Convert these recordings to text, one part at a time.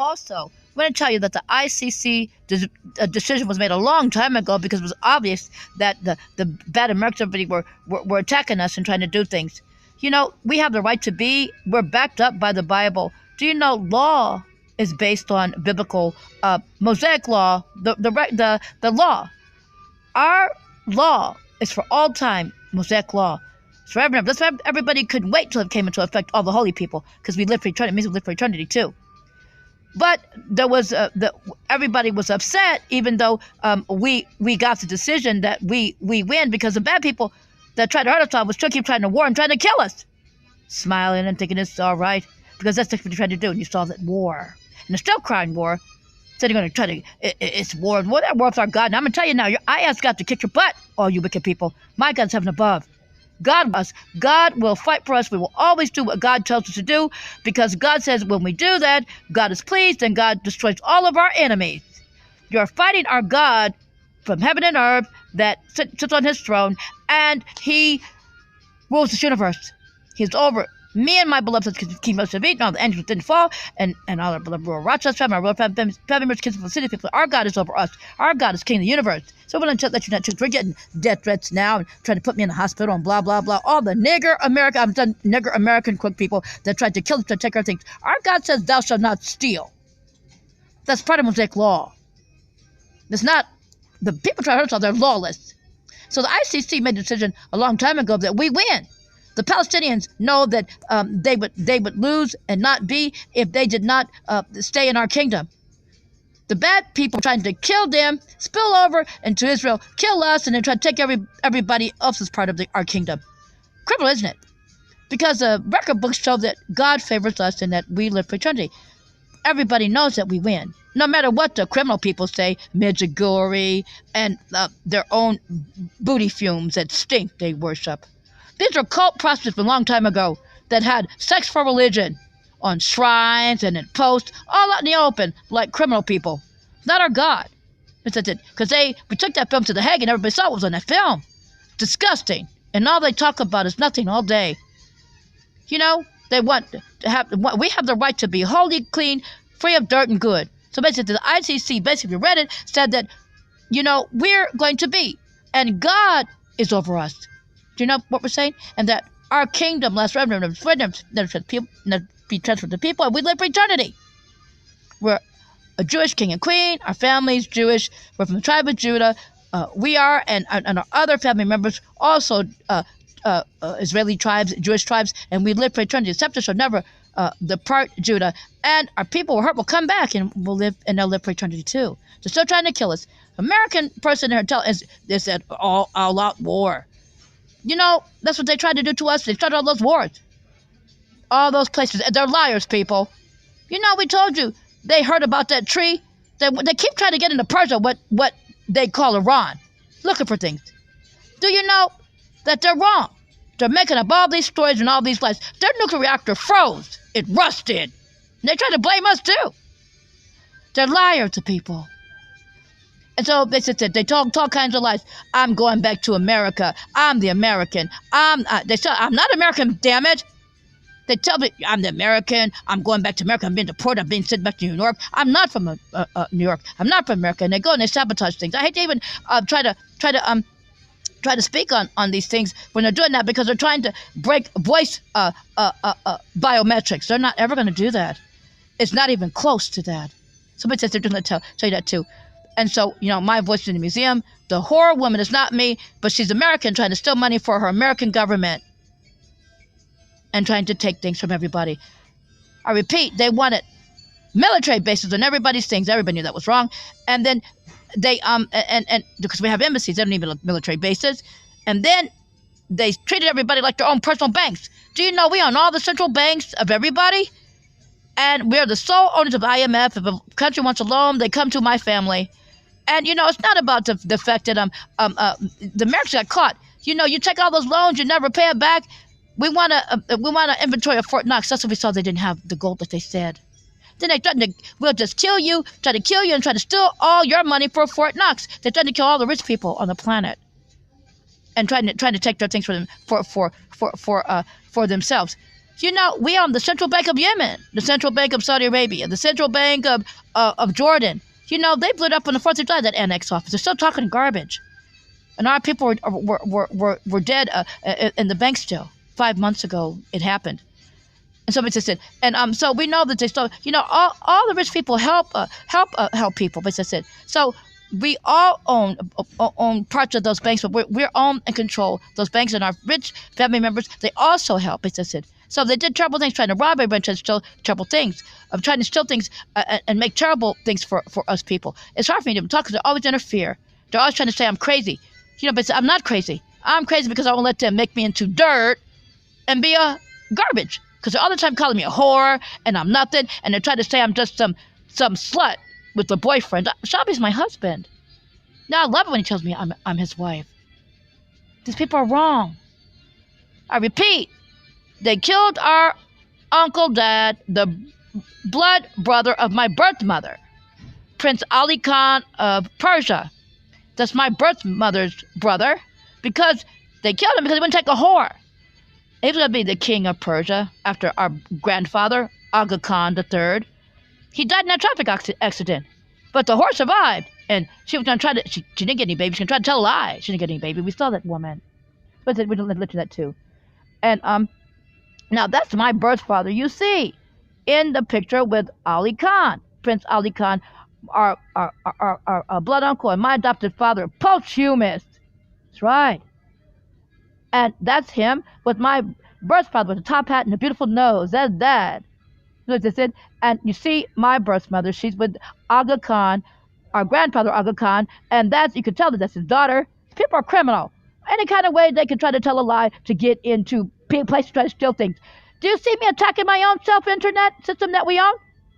Also, I want to tell you that the ICC decision was made a long time ago because it was obvious that the bad Americans everybody were attacking us and trying to do things. You know, we have the right to be. We're backed up by the Bible. Do you know law is based on biblical Mosaic law, the law. Our law is for all time, Mosaic law. It's forever and ever. That's why everybody couldn't wait till it came into effect, all the holy people, because we live for eternity. It means we live for eternity too. But there was everybody was upset, even though we got the decision that we win, because the bad people that tried to hurt us all was keep trying to war and trying to kill us, smiling and thinking it's all right, because that's what they tried to do. And you saw that war, and they're still crying war. So they're going to try to, it's war. What war with our God? And I'm going to tell you now, I ask God to kick your butt, all you wicked people. My God's heaven above. God will fight for us. We will always do what God tells us to do, because God says when we do that, God is pleased and God destroys all of our enemies. You're fighting our God from heaven and earth that sits on his throne, and he rules this universe. He's over me and my beloved kmms of eaten, all the angels didn't fall, and all our beloved royal Rochester family, our royal family members, kids of the city people. Our God is over us. Our God is king of the universe. So we're going to let you know, we're getting death threats now and trying to put me in the hospital and blah, blah, blah. All the nigger American crook people that tried to kill us, to take our things. Our God says, thou shalt not steal. That's part of Mosaic law. It's not, the people try to hurt us, they're lawless. So the ICC made a decision a long time ago that we win. The Palestinians know that they would lose and not be if they did not stay in our kingdom. The bad people trying to kill them, spill over into Israel, kill us, and then try to take everybody else's part of our kingdom. Criminal, isn't it? Because the record books show that God favors us and that we live for eternity. Everybody knows that we win. No matter what the criminal people say, Medjugorje and their own booty fumes that stink they worship. These are cult prostitutes from a long time ago that had sex for religion on shrines and in posts, all out in the open, like criminal people. Not our God. Because we took that film to The Hague and everybody saw it was on that film. Disgusting. And all they talk about is nothing all day. You know, they want to have, we have the right to be holy, clean, free of dirt and good. So basically, the ICC, basically, if you read it, said that, you know, we're going to be, and God is over us. Do you know what we're saying? And that our kingdom lasts forever, never be transferred to people, and we live for eternity. We're a Jewish king and queen. Our family's Jewish. We're from the tribe of Judah. We are, and our other family members also Israeli tribes, Jewish tribes, and we live for eternity. Scepter shall never depart Judah. And our people were hurt will come back and will live, and they'll live for eternity too. They're still trying to kill us. American person here they said all out war. You know, that's what they tried to do to us. They started all those wars. All those places. They're liars, people. You know, we told you. They heard about that tree. They keep trying to get into Persia, what they call Iran, looking for things. Do you know that they're wrong? They're making up all these stories and all these lies. Their nuclear reactor froze. It rusted. And they try to blame us, too. They're liars to people. And so they told all kinds of lies. I'm going back to America. I'm the American. They said, I'm not American, damn it. They tell me I'm the American. I'm going back to America. I'm being deported. I'm being sent back to New York. I'm not from New York. I'm not from America. And they go and they sabotage things. I hate to even try to speak on these things when they're doing that, because they're trying to break voice biometrics. They're not ever going to do that. It's not even close to that. Somebody says they're going to tell you that too. And so, you know, my voice in the museum, the horror woman is not me, but she's American, trying to steal money for her American government and trying to take things from everybody. I repeat, they wanted military bases on everybody's things. Everybody knew that was wrong. And then they, and because we have embassies, they don't need military bases. And then they treated everybody like their own personal banks. Do you know we own all the central banks of everybody? And we are the sole owners of IMF. If a country wants a loan, they come to my family. And, you know, it's not about the fact that the Americans got caught. You know, you take all those loans, you never pay it back. We want to inventory of Fort Knox. That's what we saw. They didn't have the gold that they said. Then they threatened to, we'll just kill you, try to kill you, and try to steal all your money for Fort Knox. They threatened to kill all the rich people on the planet, and trying to take their things for them for themselves. You know, we own the Central Bank of Yemen, the Central Bank of Saudi Arabia, the Central Bank of Jordan. You know, they blew it up on the 4th of July, that annex office. They're still talking garbage. And our people were dead in the bank still. 5 months ago, it happened. And somebody just said, and so we know that they still, you know, all the rich people help people. But I said, so we all own parts of those banks, but we're own and control those banks, and our rich family members, they also help. But I said, so they did terrible things, trying to rob everybody, trying to steal terrible things, trying to steal things and make terrible things for us people. It's hard for me to talk because they always interfere. They're always trying to say I'm crazy, you know, but I'm not crazy. I'm crazy because I won't let them make me into dirt and be a garbage. Because they're all the time calling me a whore, and I'm nothing, and they're trying to say I'm just some slut with a boyfriend. Shabby's my husband. Now I love it when he tells me I'm his wife. These people are wrong. I repeat, they killed our uncle, dad, the blood brother of my birth mother, Prince Ali Khan of Persia. That's my birth mother's brother, because they killed him because he wouldn't take a whore. He was going to be the king of Persia after our grandfather, Aga Khan III. He died in a traffic accident, but the horse survived. And she was going to try to, she didn't get any baby. She was going to try to tell a lie. She didn't get any baby. We saw that woman. But we don't listen to that too. And now that's my birth father, you see, in the picture with Ali Khan, Prince Ali Khan, our blood uncle, and my adopted father, posthumous. That's right. And that's him with my birth father with a top hat and a beautiful nose. That's dad. And you see my birth mother, she's with Aga Khan, our grandfather Aga Khan, and that's, you can tell that that's his daughter. People are criminal. Any kind of way they can try to tell a lie to get into places to try to steal things. Do you see me attacking my own self-internet system that we own?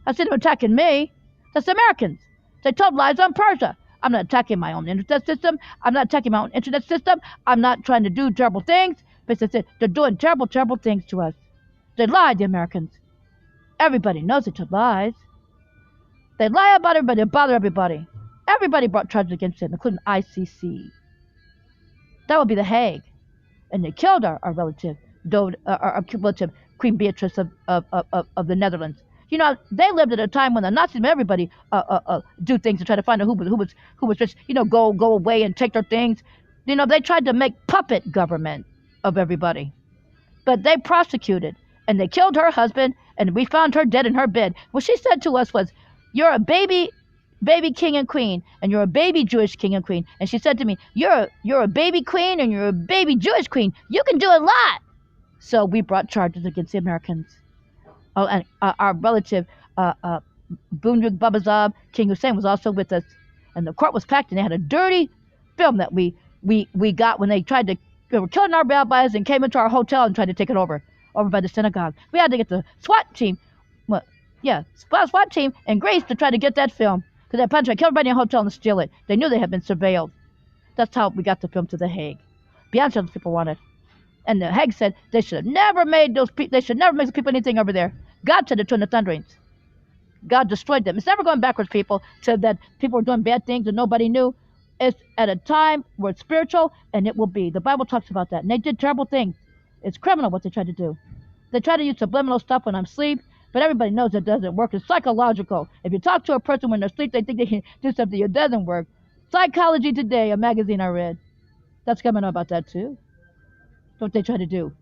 I see them attacking me. That's Americans. They told lies on Persia. I'm not attacking my own internet system. I'm not attacking my own internet system. I'm not trying to do terrible things. But they're doing terrible, terrible things to us. They lied, the Americans. Everybody knows they told lies. They lie about everybody. They bother everybody. Everybody brought charges against them, including ICC. That would be the Hague. And they killed our relative, our relative, Queen Beatrice of the Netherlands. You know, they lived at a time when the Nazis made everybody do things to try to find out who was just, you know, go away and take their things. You know, they tried to make puppet government of everybody. But they prosecuted, and they killed her husband, and we found her dead in her bed. What she said to us was, you're a baby king and queen, and you're a baby Jewish king and queen. And she said to me, you're a baby queen, and you're a baby Jewish queen. You can do a lot. So we brought charges against the Americans. Oh, and our relative, Bunjuk Babazab, King Hussein, was also with us. And the court was packed, and they had a dirty film that we got when they were killing our rabbis and came into our hotel and tried to take it over by the synagogue. We had to get the SWAT team, SWAT team in Greece to try to get that film. Because they tried to kill everybody in a hotel and steal it. They knew they had been surveilled. That's how we got the film to the Hague. Beyond what people wanted. And the Hague said they should have never made they should never make the people anything over there. God said it to the thunderings. God destroyed them. It's never going backwards, people, so that people were doing bad things and nobody knew. It's at a time where it's spiritual, and it will be. The Bible talks about that. And they did terrible things. It's criminal what they tried to do. They try to use subliminal stuff when I'm asleep, but everybody knows it doesn't work. It's psychological. If you talk to a person when they're asleep, they think they can do something. It doesn't work. Psychology Today, a magazine I read. That's coming up about that too. That's what they try to do.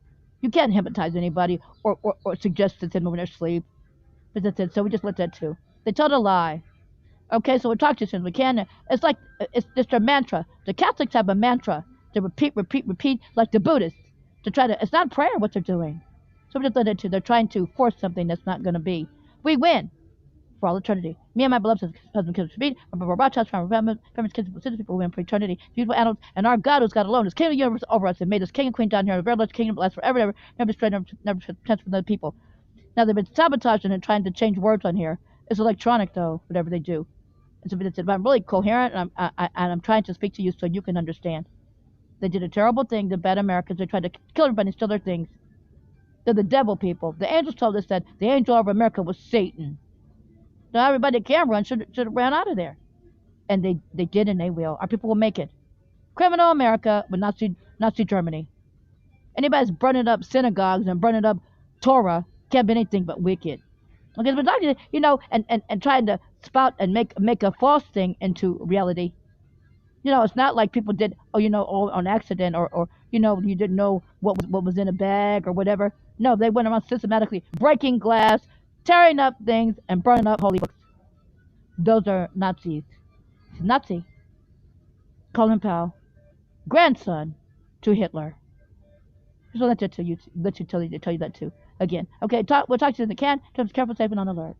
You can't hypnotize anybody or suggest to them when they're asleep. But that's it. So we just let that too. They told a lie. Okay, so we'll talk to you soon. We can. It's like, it's their mantra. The Catholics have a mantra to repeat, like the Buddhists. To try to, it's not prayer what they're doing. So we just let it too. They're trying to force something that's not going to be. We win for all eternity. Me and my beloved husband, kids, me, my Rothschilds, families, kids, people, win for eternity. Beautiful animals, and our God, who's God alone, is King of the universe over us, and made us King and Queen down here, and a very large kingdom lasts forever, ever, never destroyed, never transferred to other people. Now they've been sabotaging and trying to change words on here. It's electronic though, whatever they do. And so but I'm really coherent, and I'm trying to speak to you so you can understand. They did a terrible thing. The bad Americans. They tried to kill everybody and steal their things. They're the devil people. The angels told us that the angel of America was Satan. Now everybody that can run should have ran out of there. And they did, and they will. Our people will make it. Criminal America with Nazi Germany. Anybody's burning up synagogues and burning up Torah can't be anything but wicked. Okay, but not, and trying to spout and make a false thing into reality. It's not like people did, all on accident, or you didn't know what was in a bag or whatever. No, they went around systematically breaking glass, tearing up things, and burning up holy books. Those are Nazis. Nazi, Collinpowel, grandson to Hitler. Just want to let you tell you that too. Again, okay. We'll talk to you in the can. Just careful, safe, and on alert.